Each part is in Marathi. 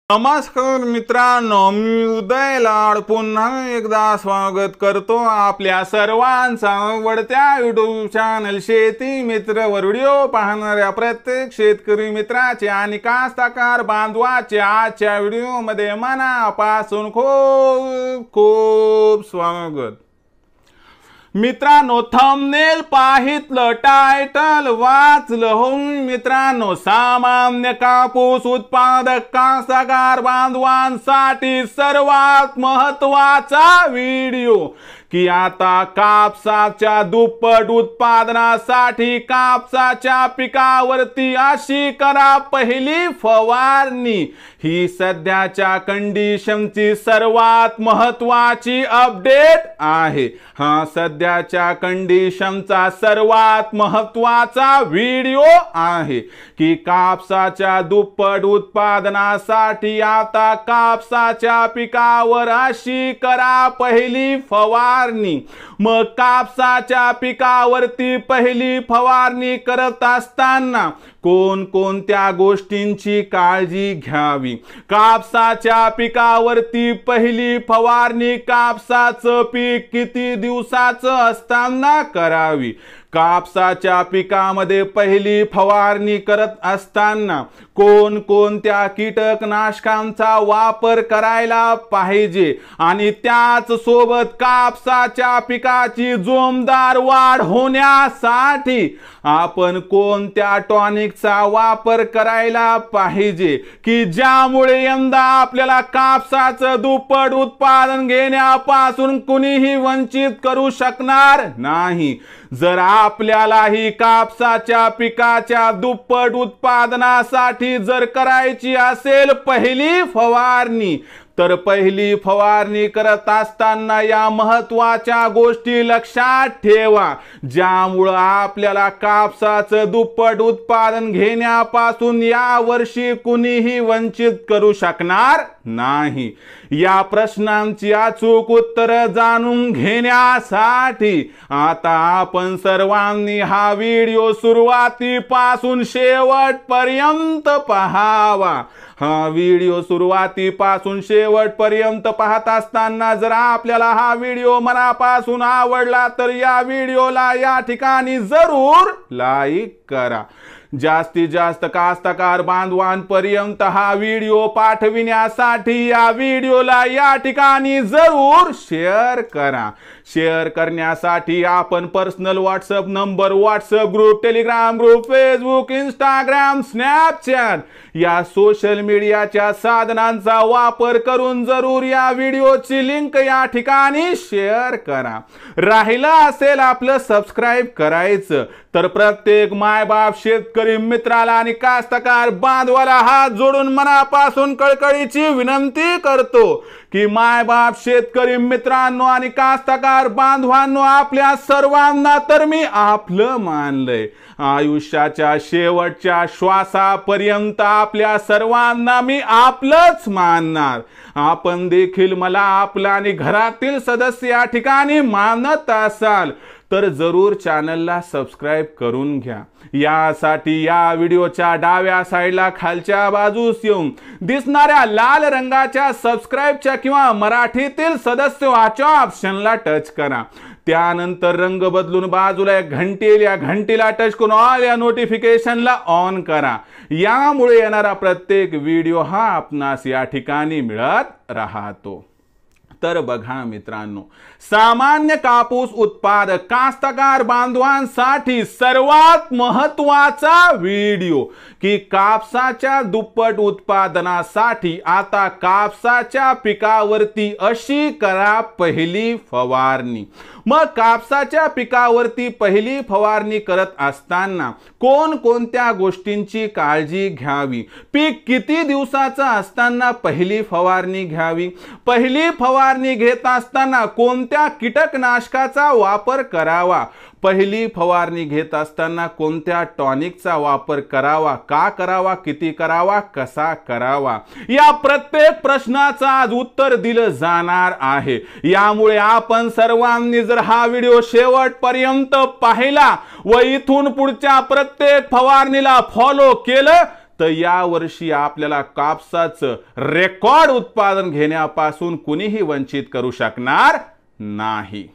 नमस्कार मित्रांनो, मी उदय लाड पुन्हा एकदा स्वागत करतो आपल्या सर्वांचा आवडत्या YouTube चॅनल शेती मित्र वर व्हिडिओ पाहणाऱ्या प्रत्येक शेतकरी मित्राचे आणि कास्तकार बांधवाचे आजच्या व्हिडिओमध्ये मनापासून खूप खूप स्वागत। मित्रांनो, थंबनेल पाहितलं, टायटल वाचलं हो मित्रांनो, सामान्य कापूस उत्पादक कास्तकार बांधवांसाठी सर्वात महत्त्वाचा व्हिडिओ की आता कापसाच्या दुप्पट उत्पादनासाठी कापसाच्या पिकावरती अशी करा पहिली फवारणी। ही सध्याच्या कंडिशनची सर्वात महत्त्वाची अपडेट आहे। हा सध्याच्या कंडिशनचा सर्वात महत्त्वाचा व्हिडिओ आहे की कापसाच्या दुप्पट उत्पादनासाठी आता कापसाच्या पिकावर अशी करा पहिली फवारणी। मग कापसाच्या पिकावरती पहिली फवारणी करत असताना कोणकोणत्या गोष्टींची काळजी घ्यावी? कापसाच्या पिकावरती पहिली फवारणी कापसाचं पीक किती दिवसाचं असताना करावी? कापसाच्या पिकामध्ये पहिली फवारणी करत असताना कोणकोणत्या कीटकनाशकांचा वापर करायला पाहिजे आणि त्याच सोबत कापसाच्या पिकाची जोमदार वाढ होण्यासाठी आपण कोणत्या टॉनिकचा वापर करायला पाहिजे की ज्यामुळे यंदा आपल्याला कापसाचं दुप्पट उत्पादन घेण्यापासून कुणीही वंचित करू शकणार नाही। जर आपल्याला ही कापसाच्या पिकाच्या दुप्पट उत्पादनासाठी जर करायची असेल पहिली फवारणी, तर पहिली फवारणी करत असताना या महत्त्वाच्या गोष्टी लक्षात ठेवा ज्यामुळे आपल्याला कापसाचं दुप्पट उत्पादन घेण्यापासून या वर्षी कुणीही वंचित करू शकणार नाही। या प्रश्नांची अचूक उत्तरे जाणून घेण्यासाठी आता आपण सर्वांनी हा व्हिडिओ सुरुवातीपासून शेवटपर्यंत पाहावा। हा व्हिडिओ सुरुवातीपासून शेवटपर्यंत पाहत असताना जर आपल्याला हा व्हिडिओ मनापासून आवडला तर या व्हिडिओला या ठिकाणी जरूर लाईक करा। जास्तीत जास्त कास्तकार बांधवांपर्यंत हा व्हिडिओ पाठविण्यासाठी या व्हिडिओला या ठिकाणी जरूर शेअर करा। शेअर करण्यासाठी आपण personal WhatsApp number, WhatsApp group, Telegram group, Facebook, Instagram, Snapchat या सोशल मीडियाच्या साधनांचा वापर करून जरूर या व्हिडिओची लिंक या ठिकाणी शेअर करा। राहिला असेल आपलं सबस्क्राइब करायचं तर प्रत्येक मायबाप शेतकरी मित्राला आणि कास्तकार बांधवाला हात जोडून मनापासून कळकळीची विनंती करतो की मायबाप शेतकरी मित्रांनो आणि कास्तकार बांधवांनो, आपल्या सर्वांना तर मी आपलं मानलंय। आयुष्याच्या शेवटच्या श्वासापर्यंत आपल्या सर्वांना मी आपलंच मानणार। आपण देखील मला आपला आणि घरातील सदस्य या ठिकाणी मानत असाल तर जरूर चॅनलला सबस्क्राइब करून घ्या। यासाठी या व्हिडिओच्या डाव्या साईडला खालच्या बाजूस येऊन दिसणाऱ्या लाल रंगाच्या सबस्क्राइबच्या किंवा मराठीतील सदस्य वाचा ऑप्शनला टच करा। त्यानंतर रंग बदलून बाजूला एक घंटी येईल, या घंटीला टच करून ऑल या नोटिफिकेशनला ऑन करा। यामुळे येणारा प्रत्येक व्हिडिओ हा आपणास या ठिकाणी मिळत राहतो। तर बघा मित्रांनो, सामान्य कापूस उत्पादक कास्तकार बांधवांसाठी सर्वात महत्त्वाचा व्हिडिओ की कापसाच्या दुप्पट उत्पादनासाठी आता कापसाच्या पिकावरती अशी करा पहिली फवारणी। मग कापसाच्या पिकावरती पहिली फवारणी करत असताना कोणकोणत्या गोष्टींची काळजी घ्यावी? पीक किती दिवसाचं असताना पहिली फवारणी घ्यावी? पहिली फवारणी घेत असताना कोणत्या कीटकनाशकाचा वापर करावा? पहिली फवारणी घेत असताना कोणत्या टॉनिकचा वापर करावा? का करावा? किती करावा? कसा करावा? या प्रत्येक प्रश्नाचं आज उत्तर दिलं जाणार आहे। यामुळे आपण सर्वांनी जर हा व्हिडिओ शेवटपर्यंत पाहिला व इथून पुढच्या प्रत्येक फवारणीला फॉलो केलं तर यावर्षी आपल्याला कापसाचं रेकॉर्ड उत्पादन घेण्यापासून कुणीही वंचित करू शकणार नाही।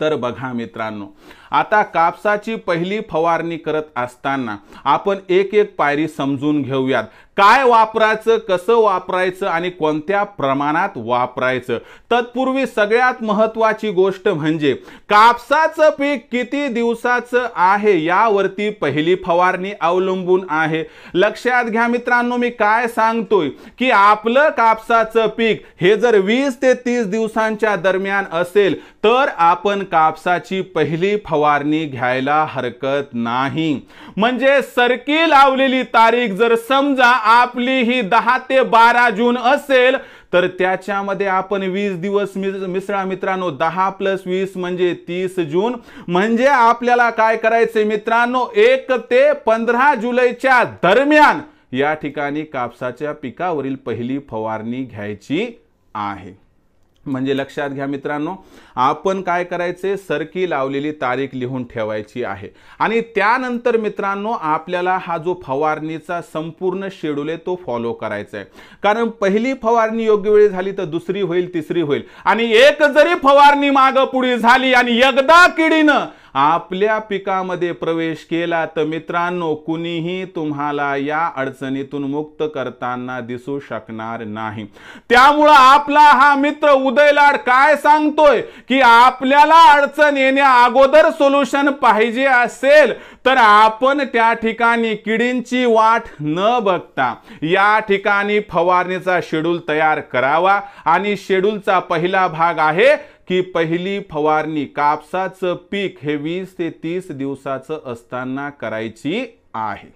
तर बघा मित्रांनो, आता कापसाची पहिली फवारणी करत असताना आपण एक एक पायरी समजून घेऊयात। काय वापरायचं, कसं वापरायचं आणि कोणत्या प्रमाणात वापरायचं। तत्पूर्वी सगळ्यात महत्त्वाची गोष्ट म्हणजे कापसाचं पीक किती दिवसाचं आहे यावरती पहिली फवारणी अवलंबून आहे। लक्षात घ्या मित्रांनो, मी काय सांगतोय की आपलं कापसाचं पीक हे जर 20 ते 30 दिवसांच्या दरम्यान असेल तर आपण कापसाची पहिली फवारणी घ्यायला हरकत नाही। म्हणजे सरकी लावलेली तारीख जर समजा आपली ही 10 ते 12 जून असेल तर त्याच्यामध्ये आपण 20 दिवस मिसळा मित्रांनो। 10 + 20 म्हणजे 30 जून। म्हणजे आपल्याला काय करायचे मित्रांनो, 1 ते 15 जुलैच्या दरम्यान या ठिकाणी कापसाच्या पिकावरील पहिली फवारणी घ्यायची आहे। म्हणजे लक्षात घ्या मित्रांनो, आपण काय करायचे, सरकी लावलेली तारीख लिहून ठेवायची आहे आणि त्यानंतर मित्रांनो आपल्याला हा जो फवारणीचा संपूर्ण शेड्यूल आहे तो फॉलो करायचा आहे। कारण पहिली फवारणी योग्य वेळी झाली तर दुसरी होईल, तिसरी होईल आणि एक जरी फवारणी मागे पुढे झाली आणि एकदा किडीनं आपल्या पिकामध्ये प्रवेश केला तर मित्रांनो कुणीही तुम्हाला या अडचणीतून मुक्त करताना दिसू शकणार नाही। त्यामुळे आपला हा मित्र उदयलाड काय सांगतोय की आपल्याला अडचण येण्या अगोदर सोल्युशन पाहिजे असेल तर आपण त्या ठिकाणी किडींची वाट न बघता या ठिकाणी फवारणीचा शेड्यूल तयार करावा आणि शेड्यूलचा पहिला भाग आहे की पहिली फवारणी कापसाचं पीक हे 20 ते 30 दिवसाचं असताना करायची आहे।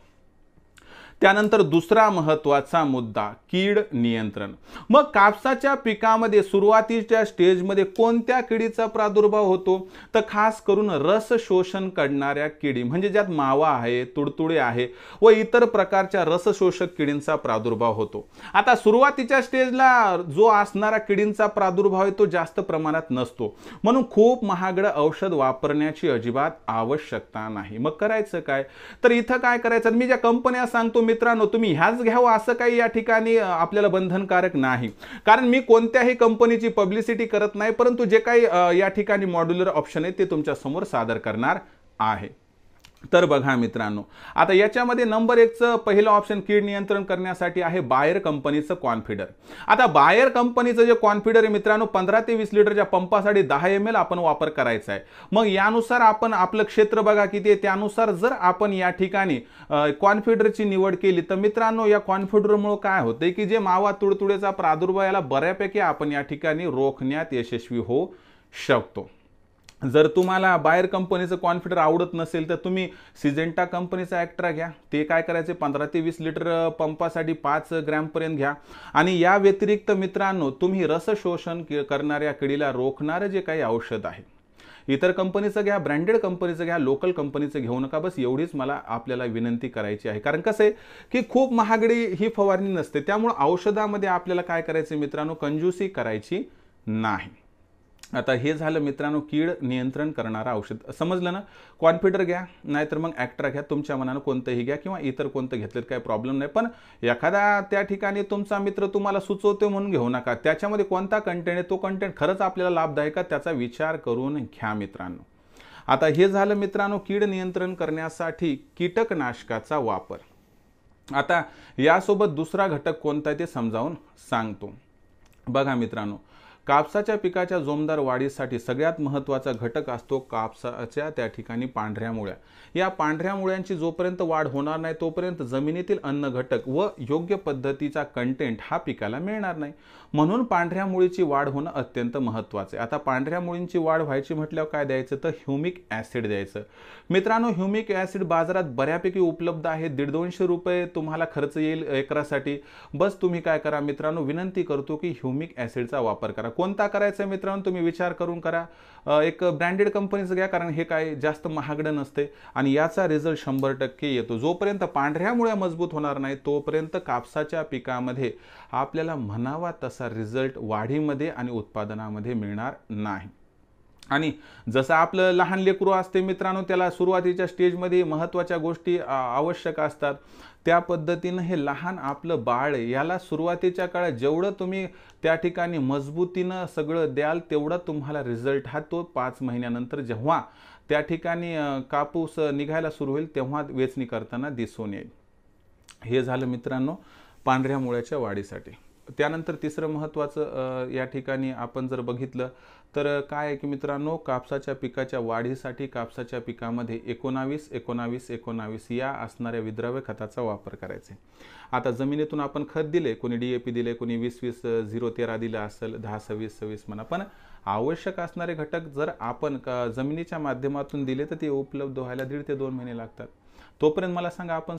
त्यानंतर दुसरा महत्त्वाचा मुद्दा कीड नियंत्रण। मग कापसाच्या पिकामध्ये सुरुवातीच्या स्टेजमध्ये कोणत्या किडीचा प्रादुर्भाव होतो तर खास करून रस शोषण करणाऱ्या किडी म्हणजे ज्यात मावा आहे, तुडतुडे आहे व इतर प्रकारच्या रस शोषक किडींचा प्रादुर्भाव होतो। आता सुरुवातीच्या स्टेजला जो असणारा किडींचा प्रादुर्भाव आहे तो जास्त प्रमाणात नसतो, म्हणून खूप महागडं औषध वापरण्याची अजिबात आवश्यकता नाही। मग करायचं काय तर इथं काय करायचं, मी ज्या कंपन्या सांगतो मित्रांनो तुम्ही ह्याच घ्यावं असं काही या ठिकाणी आपल्याला बंधनकारक नाही। कारण मी कोणत्याही कंपनीची पब्लिसिटी करत नाही, परंतु जे काही या ठिकाणी मॉड्युलर ऑप्शन आहे ते तुमच्या समोर सादर करणार आहे। तर बघा मित्रांनो, आता याच्यामध्ये नंबर 1 चं पहिलं ऑप्शन कीड नियंत्रण करण्यासाठी आहे बायर कंपनीचं कॉन्फिडर। आता बायर कंपनीचं जे कॉन्फिडर आहे मित्रांनो 15 ते 20 लिटरच्या पंपासाठी 10 ml आपण वापर करायचा आहे। मग यानुसार आपण आपलं क्षेत्र बघा किती आहे त्यानुसार जर आपण या ठिकाणी कॉन्फिडरची निवड केली तर मित्रांनो या कॉन्फिडरमुळे काय होतंय की जे मावा तुडतुडेचा प्रादुर्भाव याला बऱ्यापैकी आपण या ठिकाणी रोखण्यात यशस्वी होऊ शकतो। जर तुम्हाला बायर कंपनीचं कॉन्फिडर आवडत नसेल तर तुम्ही सिजेंटा कंपनीचा ॲक्ट्रा घ्या। ते काय करायचे 15 ते 20 लिटर पंपासाठी 5 ग्रॅम पर्यंत घ्या। आणि या व्यतिरिक्त मित्रांनो तुम्ही रस शोषण करणाऱ्या किडीला रोखणारे जे काही औषध आहे इतर कंपनीचं घ्या, ब्रँडेड कंपनीचं घ्या, लोकल कंपनीचं घेऊ नका। बस एवढीच मला आपल्याला विनंती करायची आहे। कारण कसं आहे की खूप महागडी ही फवारणी नसते, त्यामुळे औषधामध्ये आपल्याला काय करायचं मित्रांनो कंजूसी करायची नाही। आता हे झालं मित्रांनो कीड नियंत्रण करणारा औषध, समजलं ना। कॉन्फिडर घ्या नाहीतर मग ॲक्ट्रा घ्या, तुमच्या मनानं कोणतंही घ्या किंवा इतर कोणतं घेतलं काही प्रॉब्लेम नाही। पण एखादा त्या ठिकाणी तुमचा मित्र तुम्हाला सुचवतो म्हणून घेऊ नका, त्याच्यामध्ये कोणता कंटेंट आहे तो कंटेंट खरंच आपल्याला लाभदायक आहे त्याचा विचार करून घ्या मित्रांनो। आता हे झालं मित्रांनो कीड नियंत्रण करण्यासाठी कीटकनाशकाचा वापर। आता यासोबत दुसरा घटक कोणता आहे ते समजावून सांगतो। बघा मित्रांनो, कापसाच्या पिकाच्या जोमदार वाढीसाठी सगळ्यात महत्त्वाचा घटक असतो कापसाच्या त्या ठिकाणी पांढऱ्या मुळ्या। या पांढऱ्या मुळ्यांची जोपर्यंत वाढ होणार नाही तोपर्यंत जमिनीतील अन्न घटक व योग्य पद्धतीचा कंटेंट हा पिकाला मिळणार नाही, म्हणून पांढऱ्या मुळीची वाढ होणं अत्यंत महत्त्वाचं आहे। आता पांढऱ्या मुळींची वाढ व्हायची म्हटल्यावर काय द्यायचं तर ह्युमिक ॲसिड द्यायचं। मित्रांनो ह्युमिक ॲसिड बाजारात बऱ्यापैकी उपलब्ध आहे, 150-200 रुपये तुम्हाला खर्च येईल एकरासाठी। बस तुम्ही काय करा मित्रांनो, विनंती करतो की ह्युमिक ॲसिडचा वापर करा। कोणता करायचा मित्रांनो तुम्ही विचार करून करा, एक ब्रँडेड कंपनीचं घ्या कारण हे काय जास्त महागडं नसते आणि याचा रिझल्ट 100% येतो। जोपर्यंत पांढऱ्या मुळ्या मजबूत होणार नाही तोपर्यंत कापसाच्या पिकामध्ये आपल्याला म्हणावा तसा रिझल्ट वाढीमध्ये आणि उत्पादनामध्ये मिळणार नाही। आणि जसं आपलं लहान लेकरू असते मित्रांनो, त्याला सुरुवातीच्या स्टेजमध्ये महत्त्वाच्या गोष्टी आवश्यक असतात, त्या पद्धतीनं हे लहान आपलं बाळ आहे, याला सुरुवातीच्या काळात जेवढं तुम्ही त्या ठिकाणी मजबूतीनं सगळं द्याल तेवढा तुम्हाला रिझल्ट हा तो 5 महिन्यानंतर जेव्हा त्या ठिकाणी कापूस निघायला सुरू होईल तेव्हा वेचणी करताना दिसून येईल. हे झालं मित्रांनो पांढऱ्या मुळ्याच्या वाढीसाठी. त्यानंतर तिसरं महत्त्वाचं या ठिकाणी आपण जर बघितलं तर काय आहे की मित्रांनो, कापसाच्या पिकाच्या वाढीसाठी कापसाच्या पिकामध्ये 19-19-19 या असणाऱ्या विद्राव्य खताचा वापर करायचा आहे. आता जमिनीतून आपण खत दिले, कोणी DAP दिले, कोणी 20-20-0-13 दिलं असेल, 10-26-26 म्हणा, पण आवश्यक असणारे घटक जर आपण जमिनीच्या माध्यमातून दिले तर ते उपलब्ध व्हायला 1.5 ते 2 महिने लागतात. तोपर्यंत मला सांगा आपण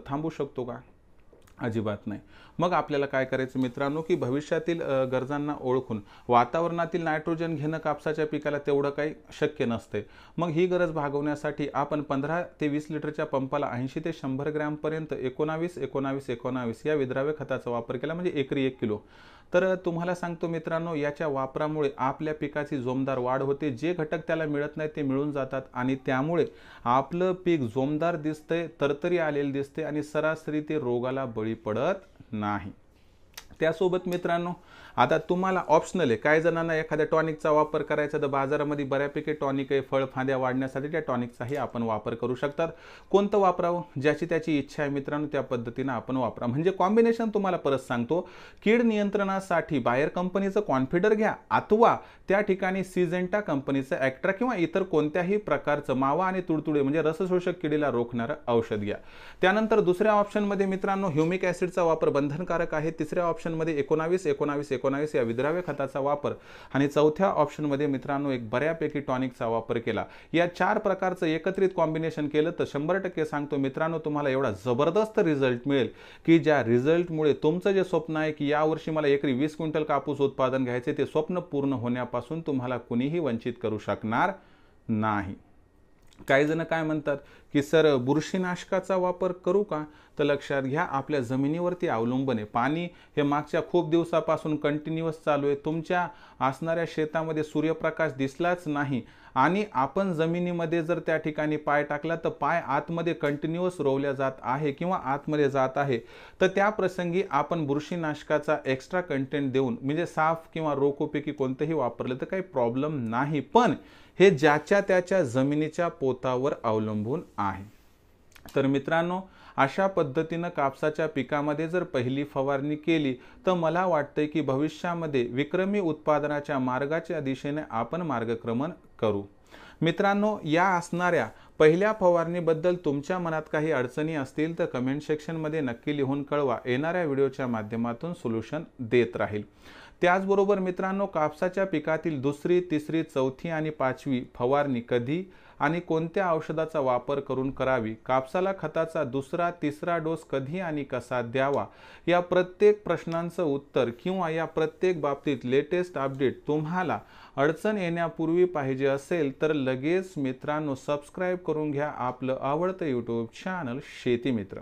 थांबू शकतो का? अजिबात नाही. मग आपल्याला काय करायचं मित्रांनो, की भविष्यातील गरजांना ओळखून वातावरणातील नायट्रोजन घेणं कापसाच्या पिकाला तेवढं काही शक्य नसते. मग ही गरज भागवण्यासाठी आपण 15 ते 20 लिटरच्या पंपाला 80 ते 100 ग्रॅमपर्यंत 19-19-19 या विद्राव्य खताचा वापर केला, म्हणजे एकरी 1 किलो. तर तुम्हाला सांगतो मित्रांनो, याच्या वापरामुळे आपल्या पिकाची जोमदार वाढ होते, जे घटक त्याला मिळत नाही ते मिळून जातात आणि त्यामुळे आपलं पीक जोमदार दिसतंय, तरतरी आलेलं दिसते आणि सरासरी ते रोगाला बळी पडत नाही. त्यासोबत मित्रांनो आता तुम्हाला ऑप्शनल आहे, काही जणांना एखाद्या टॉनिकचा वापर करायचा तर बाजारामध्ये बऱ्यापैकी टॉनिक आहे, फळफांद्या वाढण्यासाठी त्या टॉनिकचाही आपण वापर करू शकतात. कोणतं वापरावं ज्याची त्याची इच्छा आहे मित्रांनो, त्या पद्धतीनं आपण वापरा. म्हणजे कॉम्बिनेशन तुम्हाला परत सांगतो, कीड नियंत्रणासाठी बायर कंपनीचं कॉन्फिडर घ्या अथवा त्या ठिकाणी सिजेंटा कंपनीचं ॲक्ट्रा किंवा इतर कोणत्याही प्रकारचं मावा आणि तुडतुडे म्हणजे रसशोषक किडीला रोखणारं औषध घ्या. त्यानंतर दुसऱ्या ऑप्शनमध्ये मित्रांनो ह्युमिक ॲसिडचा वापर बंधनकारक आहे. तिसऱ्या ऑप्शनमध्ये 19-19-19 या विद्राव्य खताचा वापर आणि चौथ्या ऑप्शनमध्ये मित्रांनो एक बऱ्यापैकी टॉनिकचा वापर केला. या 4 प्रकारचं एकत्रित कॉम्बिनेशन केलं तर 100% सांगतो मित्रांनो तुम्हाला एवढा जबरदस्त रिझल्ट मिळेल की ज्या रिझल्टमुळे तुमचं जे स्वप्न आहे की यावर्षी मला एकरी 20 क्विंटल कापूस उत्पादन घ्यायचे, ते स्वप्न पूर्ण होण्यापासून तुम्हाला कुणीही वंचित करू शकणार नाही. काही जण काय म्हणतात की सर बुरशीनाशकाचा वापर करू का? तर लक्षात घ्या, आपल्या जमिनीवरती अवलंबून आहे. पाणी हे मागच्या खूप दिवसापासून कंटिन्युअस चालू आहे. तुमच्या असणाऱ्या शेतामध्ये सूर्यप्रकाश दिसलाच नाही आणि आपण जमिनीमध्ये जर त्या ठिकाणी पाय टाकला तर पाय आतमध्ये कंटिन्युअस रोवल्या जात आहे किंवा आतमध्ये जात आहे, तर त्या प्रसंगी आपण बुरशीनाशकाचा एक्स्ट्रा कंटेंट देऊन म्हणजे साफ किंवा रोकोपैकी कोणतेही वापरलं तर काही प्रॉब्लेम नाही. पण हे ज्याच्या त्याच्या जमिनीच्या पोतावर अवलंबून आहे. तर मित्रांनो अशा पद्धतीनं कापसाच्या पिकामध्ये जर पहिली फवारणी केली तर मला वाटतंय की भविष्यामध्ये विक्रमी उत्पादनाच्या मार्गाच्या दिशेने आपण मार्गक्रमण करू. मित्रांनो या असणाऱ्या पहिल्या फवारणीबद्दल तुमच्या मनात काही अडचणी असतील तर कमेंट सेक्शनमध्ये नक्की लिहून कळवा. येणाऱ्या व्हिडिओच्या माध्यमातून सोल्युशन देत राहील. त्याचबरोबर मित्रांनो कापसाच्या पिकातील दुसरी, तिसरी, चौथी आणि 5वी फवारणी कधी आणि कोणत्या औषधाचा वापर करून करावी, कापसाला खताचा दुसरा, तिसरा डोस कधी आणि कसा द्यावा, या प्रत्येक प्रश्नांचं उत्तर किंवा या प्रत्येक बाबतीत लेटेस्ट अपडेट तुम्हाला अडचण येण्यापूर्वी पाहिजे असेल तर लगेच मित्रांनो सबस्क्राईब करून घ्या आपलं आवडतं यूट्यूब चॅनल शेती मित्र.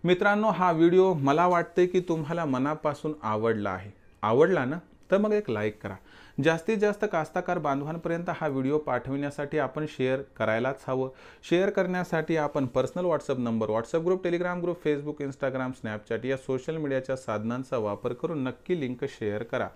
मित्रांनो हा व्हिडिओ मला वाटते की तुम्हाला मनापासून आवडला आहे. आवडला ना? तर मग एक लाईक करा. जास्तीत जास्त कास्तकार बांधवांपर्यंत हा व्हिडिओ पाठविण्यासाठी आपण शेअर करायलाच हवं. शेअर करण्यासाठी आपण personal WhatsApp number, WhatsApp group, Telegram group, Facebook, Instagram, Snapchat या सोशल मीडियाच्या साधनांचा वापर करून नक्की लिंक शेअर करा.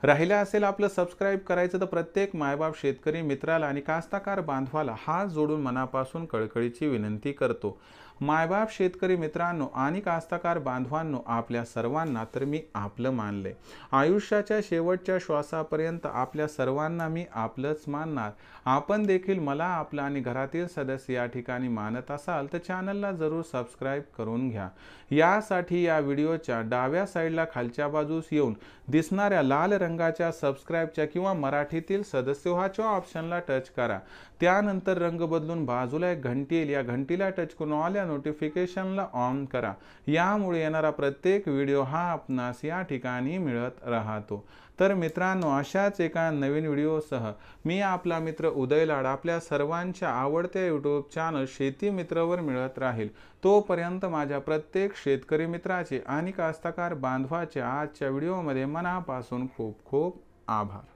राहिलं असेल आपलं सबस्क्राईब करायचं तर प्रत्येक मायबाप शेतकरी मित्राला आणि कास्तकार बांधवाला हात जोडून मनापासून कळकळीची विनंती करतो. मायबाप शेतकरी मित्रांनो आणि कास्तकार बांधवांनो आपल्या सर्वांना तर मी आपलं मानले. आयुष्याच्या शेवटच्या श्वासापर्यंत आपल्या सर्वांना मी आपलंच मानणार. आपण देखील मला आपलं आणि घरातील सदस्य या ठिकाणी मानत असाल तर चॅनलला जरूर सबस्क्राईब करून घ्या. यासाठी या व्हिडिओच्या डाव्या साईडला खालच्या बाजूस येऊन दिसणाऱ्या लाल रंगाच्या सबस्क्राईबच्या किंवा मराठीतील सदस्य व्हाच्या ऑप्शनला टच करा. त्यानंतर रंग बदलून बाजूला एक घंटी येईल, या घंटीला टच करून ऑल या नोटिफिकेशनला ऑन करा. यामुळे येणारा प्रत्येक व्हिडिओ हा आपणास या ठिकाणी मिळत राहतो. तर मित्रांनो अशाच एका नवीन व्हिडिओसह मी आपला मित्र उदय लाड आपल्या सर्वांच्या आवडत्या यूट्यूब चॅनल शेती मित्रवर मिळत राहील. तोपर्यंत माझ्या प्रत्येक शेतकरी मित्राचे आणि कास्तकार बांधवाचे आजच्या व्हिडिओमध्ये मनापासून खूप खूप आभार.